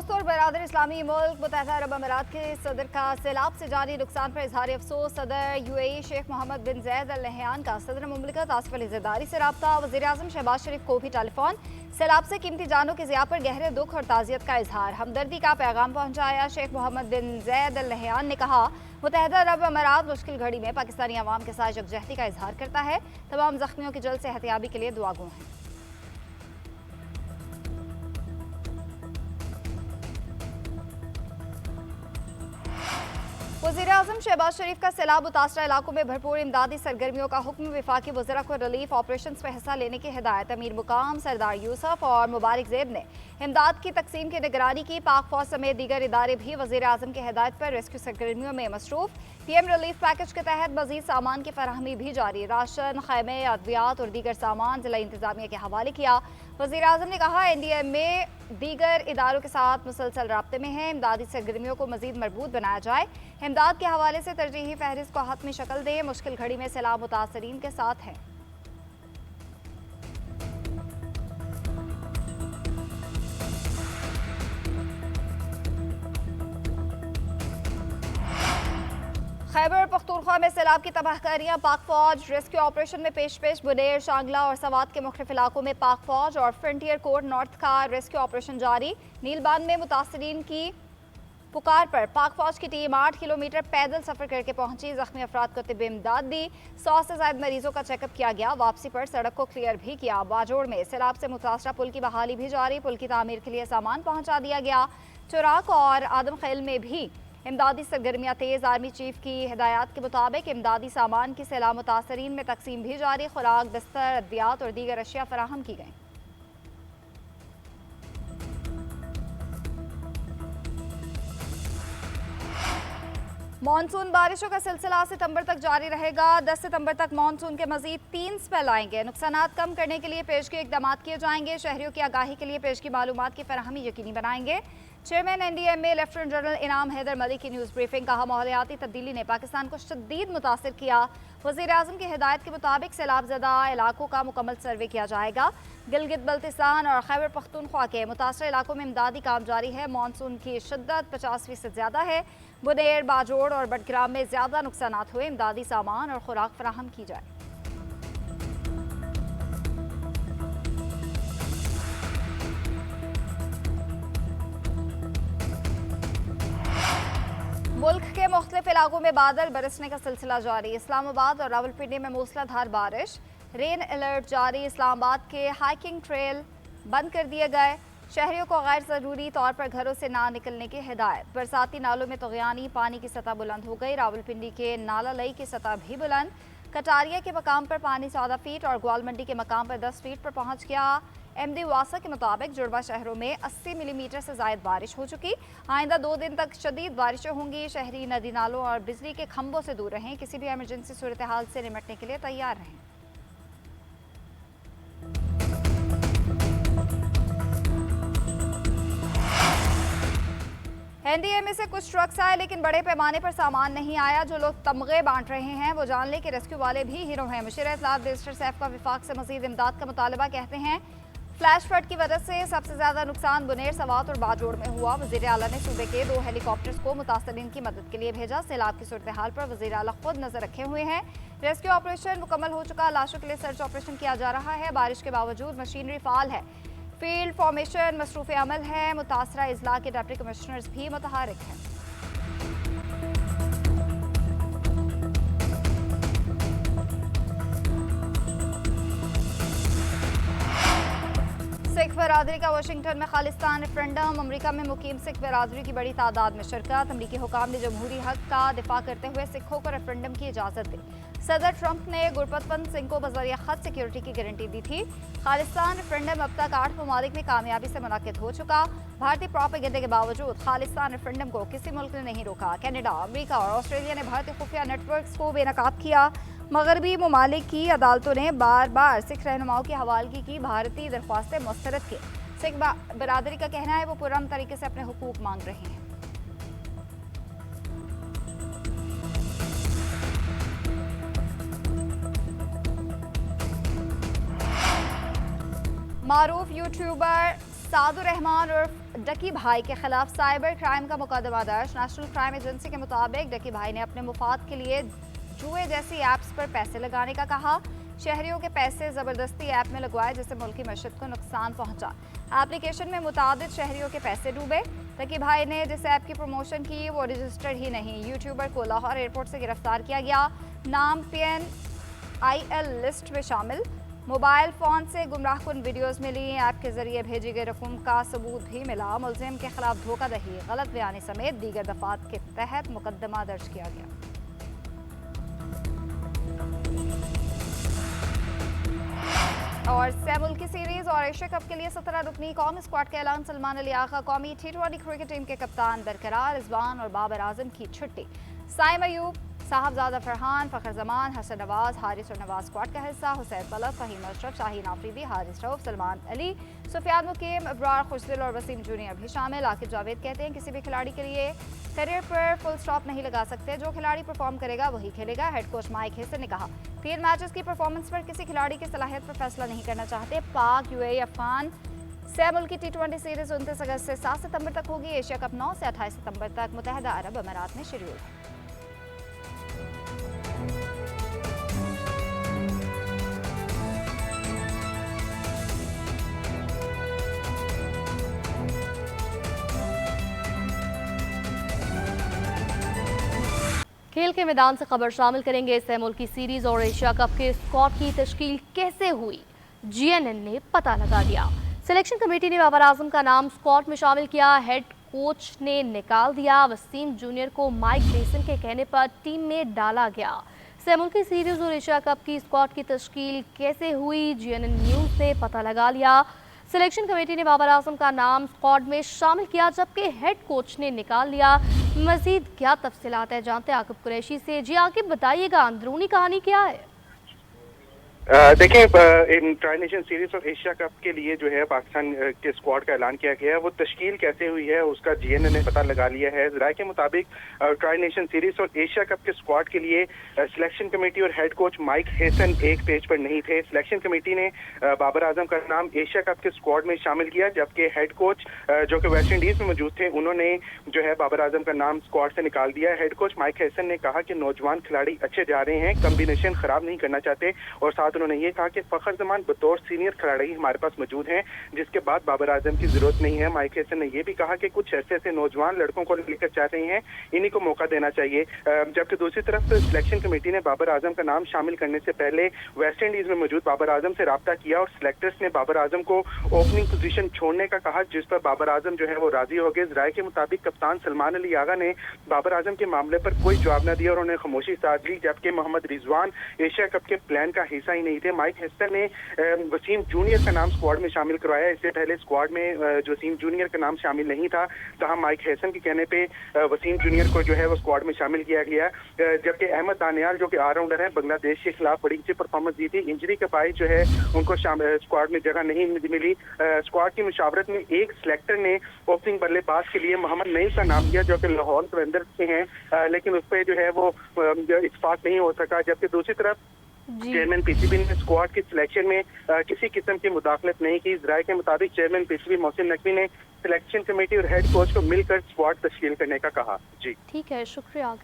दोस्तों और बरादर इस्लामी मुल्क मुत्तहिदा अरब अमीरात के सदर का सैलाब से जारी नुकसान पर इजहार अफसोस। सदर यूएई शेख मोहम्मद बिन जैद अल नहयान का सदर मुमलिकत आसिफ अली ज़रदारी से रब्ता। वज़ीर आज़म शहबाज शरीफ को भी टेलीफोन। सैलाब से कीमती जानों की ज़िया पर गहरे दुख और ताज़ियत का इजहार, हमदर्दी का पैगाम पहुँचाया। शेख मोहम्मद बिन जैद अल नहयान ने कहा, मुत्तहिदा अरब अमीरात मुश्किल घड़ी में पाकिस्तानी अवाम के साथ यकजहती का इजहार करता है। तमाम ज़ख्मियों की जल्द सेहतयाबी के लिए दुआगो हैं। वज़ीर-ए-आज़म शहबाज शरीफ का सैलाब मुतासरा इलाकों में भरपूर इमदादी सरगर्मियों का हुक्म। वफाकी वज़रा को रिलीफ ऑपरेशन में हिस्सा लेने की हिदायत। अमीर मुकाम सरदार यूसुफ और मुबारक ज़ेब ने इमदाद की तकसीम की निगरानी की। पाक फौज समेत दीगर इदारे भी वज़ीर-ए-आज़म की हिदायत पर रेस्क्यू सरगर्मियों में मसरूफ। पीएम रिलीफ पैकेज के तहत मजीद सामान की फराहमी भी जारी। राशन, खैमे, अद्वियात और दीगर सामान जिला इंतजामिया के हवाले किया। वज़ीर-ए-आज़म ने कहा, एनडीएमए दीगर इदारों के साथ मुसलसल राब्ते में है। इमदादी सरगर्मियों को मजीद मजबूत बनाया जाए। इमदाद के हवाले से तरजीही फहरिस्त को हतमी शक्ल दे। मुश्किल घड़ी में सैलाब मुतासरीन के साथ है। खैबर पख्तूनख्वा में सैलाब की तबाहकारियां। पाक फौज रेस्क्यू ऑपरेशन में पेश बुनेर, शांगला और सवात के मुख्तलिफ इलाकों में पाक फौज और फ्रंटियर कोर नॉर्थ का रेस्क्यू ऑपरेशन जारी। नीलबांध में मुतासरीन की पुकार पर पाक फौज की टीम 8 किलोमीटर पैदल सफर करके पहुंची। जख्मी अफराद को तिब्बी इमदाद दी। 100 से ज्यादा मरीजों का चेकअप किया गया। वापसी पर सड़क को क्लियर भी किया। बाजोड़ में सैलाब से मुतासरा पुल की बहाली भी जारी। पुल की तामीर के लिए सामान पहुंचा दिया गया। चुराक और आदम खेल में भी इमदादी सरगर्मियाँ तेज़। आर्मी चीफ की हिदायत के मुताबिक इमदादी सामान की सैलाब मुतासरीन में तकसीम भी जारी। खुराक, बिस्तर, अद्वियात और दीगर अशिया फराहम की गई। मानसून बारिशों का सिलसिला सितंबर तक जारी रहेगा। 10 सितंबर तक मानसून के मजीद 3 स्पेल आएंगे। नुकसानात कम करने के लिए पेशगी इकदाम किए जाएंगे। शहरियों की आगाही के लिए पेशगी मालूमात की फराहमी यकीनी बनाएंगे। चेयरमैन एनडीएमए लेफ्टिनेंट जनरल इनाम हैदर मलिक की न्यूज़ ब्रीफिंग। कहा, माहौलियाती तब्दीली ने पाकिस्तान को शदीद मुतासिर किया। वज़ीर-ए-आज़म की हिदायत के मुताबिक सैलाबज़दा इलाकों का मुकम्मल सर्वे किया जाएगा। गिलगित बल्तिस्तान और खैबर पख्तूनख्वा के मुतासर इलाकों में इमदादी काम जारी है। मानसून की शिद्दत 50% से ज़्यादा है। बुनेर, बाजोड़ और बडग्राम में ज़्यादा नुकसान हुए। इमदादी सामान और खुराक फराहम की जाए। मुल्क के मुख्तलिफ इलाकों में बादल बरसने का सिलसिला जारी। इस्लामाबाद और रावलपिंडी में मूसलाधार बारिश। रेन अलर्ट जारी। इस्लामाबाद के हाइकिंग ट्रेल बंद कर दिए गए। शहरियों को गैर ज़रूरी तौर पर घरों से ना निकलने की हिदायत। बरसाती नालों में तुग़यानी, पानी की सतह बुलंद हो गई। रावलपिंडी के नाला लई की सतह भी बुलंद। कटारिया के मकाम पर पानी 14 फीट और ग्वालमंडी के मकाम पर 10 फीट पर पहुँच गया। एमडी वासा के मुताबिक जुड़वा शहरों में 80 मिलीमीटर से ज़ायद बारिश हो चुकी। आइंदा 2 दिन तक शदीद बारिशें होंगी। शहरी नदी नालों और बिजली के खंभों से दूर रहें। किसी भी इमरजेंसी सूरत हाल से निपटने के लिए तैयार रहें। एनडीएमए से कुछ ट्रक्स आए लेकिन बड़े पैमाने पर सामान नहीं आया। जो लोग तमगे बांट रहे हैं वो जान ले कि रेस्क्यू वाले भी हीरो हैं। मुशीर इत्तलात बैरिस्टर सैफ का विफाक से मजीद इमदाद का मुतालबा। कहते हैं, फ्लैश फ्लड की वजह से सबसे ज्यादा नुकसान बुनेर, सवात और बाजोड़ में हुआ। वज़ीर आला ने सूबे के 2 हेलीकॉप्टर्स को मुतासरीन की मदद के लिए भेजा। सैलाब की सूरत हाल पर वज़ीर आला खुद नजर रखे हुए हैं। रेस्क्यू ऑपरेशन मुकम्मल हो चुका। लाशों के लिए सर्च ऑपरेशन किया जा रहा है। बारिश के बावजूद मशीनरी फाल है। फील्ड फॉर्मेशन मसरूफ़ अमल है। मुतासरा अजला के डिप्टी कमिश्नर्स भी मुतहरिक हैं। सिख बरादरी का वाशिंगटन में खालिस्तान रेफरेंडम। अमेरिका में मुकीम सिख बरादरी की बड़ी तादाद में शिरकत। अमरीकी हुकाम ने जमहूरी हक का दिफा करते हुए सिखों को रेफरेंडम की इजाज़त दी। सदर ट्रंप ने गुरपतवंत सिंह को बज़रिया खत सिक्योरिटी की गारंटी दी थी। खालिस्तान रेफरेंडम अब तक 8 ममालिक में कामयाबी से मुनक्किद हो चुका। भारतीय प्रोपेगेंडे के बावजूद खालिस्तान रेफरेंडम को किसी मुल्क ने नहीं रोका। कनाडा, अमेरिका और ऑस्ट्रेलिया ने भारतीय खुफिया नेटवर्क्स को बेनकाब किया। मगरबी ममालिक की अदालतों ने बार बार सिख रहनुमाओं की हवालगी की भारतीय दरख्वास्तें मुस्तरद की। सिख बरादरी का कहना है वो पुरअमन तरीके से अपने हुकूक मांग रहे हैं। मारूफ यूट्यूबर सादुर रहमान उर्फ डकी भाई के खिलाफ साइबर क्राइम का मुकदमा दर्ज। नेशनल क्राइम एजेंसी के मुताबिक डकी भाई ने अपने मुफाद के लिए जुए जैसी ऐप्स पर पैसे लगाने का कहा। शहरियों के पैसे जबरदस्ती ऐप में लगवाए जिससे मुल्की मईशत को नुकसान पहुंचा। एप्लीकेशन में मुताबिक शहरियों के पैसे डूबे। डकी भाई ने जिस ऐप की प्रमोशन की वो रजिस्टर्ड ही नहीं। यूट्यूबर को लाहौर एयरपोर्ट से गिरफ्तार किया गया। नाम PNIL लिस्ट में शामिल। मोबाइल फ़ोन से गुमराहकुन वीडियोस मिली। ऐप के जरिए भेजी गई रकम का सबूत भी मिला। मुलजिम के खिलाफ धोखाधड़ी, गलत बयानी समेत दीगर दफात के तहत मुकदमा दर्ज किया गया। और सेमुल की सीरीज और एशिया कप के लिए 17 रुकनी कौमी स्क्वाड का ऐलान। सलमान अली आगा कौमी T20 क्रिकेट टीम के कप्तान बरकरार। रिजवान और बाबर आजम की छुट्टी। साइम अयूब, साहबजादा फरहान, फखर जमान, हसन नवाज, हारिस और नवाज स्क्वाड का हिस्सा। हुसैन तलब, फहीम अशरफ, शाहीन आफरीदी, हारिस रऊफ, सलमान अली, सुफियान मुकीम, इब्रार खुशदिल और वसीम जूनियर भी शामिल। आकिब जावेद कहते हैं किसी भी खिलाड़ी के लिए करियर पर फुल स्टॉप नहीं लगा सकते। जो खिलाड़ी परफॉर्म करेगा वही खेलेगा। हेड कोच माइक हेसन ने कहा 3 मैचेस की परफॉर्मेंस पर किसी खिलाड़ी की सलाहियत पर फैसला नहीं करना चाहते। पाक, UAE, अफगान सेमुल की T20 सीरीज 29 अगस्त से 7 सितंबर तक होगी। एशिया कप 9 से 28 सितंबर तक मुत्तहिदा अरब अमीरात में शेड्यूल है। खेल के मैदान से खबर शामिल करेंगे। सेमुल की सीरीज और एशिया कप के स्क्वाड की तश्कील कैसे हुई, GNN ने पता लगा दिया। सिलेक्शन कमेटी ने बाबर आजम का नाम स्क्वाड में शामिल किया। हेड कोच ने निकाल दिया। वसीम जूनियर को माइक हेसन के कहने पर टीम में डाला गया। सेमुल की सीरीज और एशिया कप की स्क्वाड की तश्कील कैसे हुई, GNN न्यूज ने पता लगा लिया। सिलेक्शन कमेटी ने बाबर आजम का नाम स्क्वाड में शामिल किया जबकि हेड कोच ने निकाल लिया। मजीद क्या तफसीलात है जानते हैं आकिब कुरैशी से। जी आकिब बताइएगा, अंदरूनी कहानी क्या है? देखिए, इन ट्राई नेशन सीरीज और एशिया कप के लिए जो है पाकिस्तान के स्क्वाड का ऐलान किया गया है। वो तश्कील कैसे हुई है उसका GNN ने पता लगा लिया है। राय के मुताबिक ट्राई नेशन सीरीज और एशिया कप के स्क्वाड के लिए सिलेक्शन कमेटी और हेड कोच माइक हेसन एक पेज पर नहीं थे। सिलेक्शन कमेटी ने बाबर आजम का नाम एशिया कप के स्क्वाड में शामिल किया जबकि हेड कोच जो कि वेस्ट इंडीज में मौजूद थे उन्होंने जो है बाबर आजम का नाम स्क्वाड से निकाल दिया। हेड कोच माइक हेसन ने कहा कि नौजवान खिलाड़ी अच्छे जा रहे हैं, कम्बिनेशन खराब नहीं करना चाहते। और साथ उन्होंने ये कहा कि फखर जमान बतौर सीनियर खिलाड़ी हमारे पास मौजूद हैं जिसके बाद बाबर आजम की जरूरत नहीं है। माइक हेसन ने यह भी कहा कि कुछ ऐसे नौजवान लड़कों को लेकर चाह रहे हैं, इन्हीं को मौका देना चाहिए। जबकि दूसरी तरफ सिलेक्शन कमेटी ने बाबर आजम का नाम शामिल करने से पहले वेस्ट इंडीज में मौजूद बाबर आजम से राब्ता किया और सिलेक्टर्स ने बाबर आजम को ओपनिंग पोजीशन छोड़ने का कहा जिस पर बाबर आजम जो है वो राजी हो गए। राय के मुताबिक कप्तान सलमान अली आगा ने बाबर आजम के मामले पर कोई जवाब न दिया और उन्हें खामोशी साध ली जबकि मोहम्मद रिजवान एशिया कप के प्लान का हिस्सा ही नहीं थे। माइक हेसन ने वसीम जूनियर का नाम स्क्वाड में शामिल करवाया। इससे पहले स्क्वाड में वसीम जूनियर का नाम शामिल नहीं था, तहाँ माइक हेसन के कहने पे वसीम जूनियर को जो है वो स्क्वाड में शामिल किया गया। जबकि अहमद दानियाल जो कि ऑलराउंडर है, बांग्लादेश के खिलाफ बड़ी अच्छी परफॉर्मेंस दी थी। इंजरी के बायस जो है उनको स्क्वाड में जगह नहीं मिली। स्क्वाड की मुशावरत में एक सिलेक्टर ने ओपनिंग बल्लेबाज के लिए मोहम्मद नईम का नाम दिया जो कि लाहौर कलंदर से हैं, लेकिन उस पर जो है वो इत्तेफाक नहीं हो सका। जबकि दूसरी तरफ चेयरमैन PCB ने स्क्वाड की सिलेक्शन में किसी किस्म की मुदाखलत नहीं की। राय के मुताबिक चेयरमैन PCB मोहसिन नकवी ने सिलेक्शन कमेटी और हेड कोच को मिलकर स्क्वाड तश्कील करने का कहा। जी ठीक है, शुक्रिया।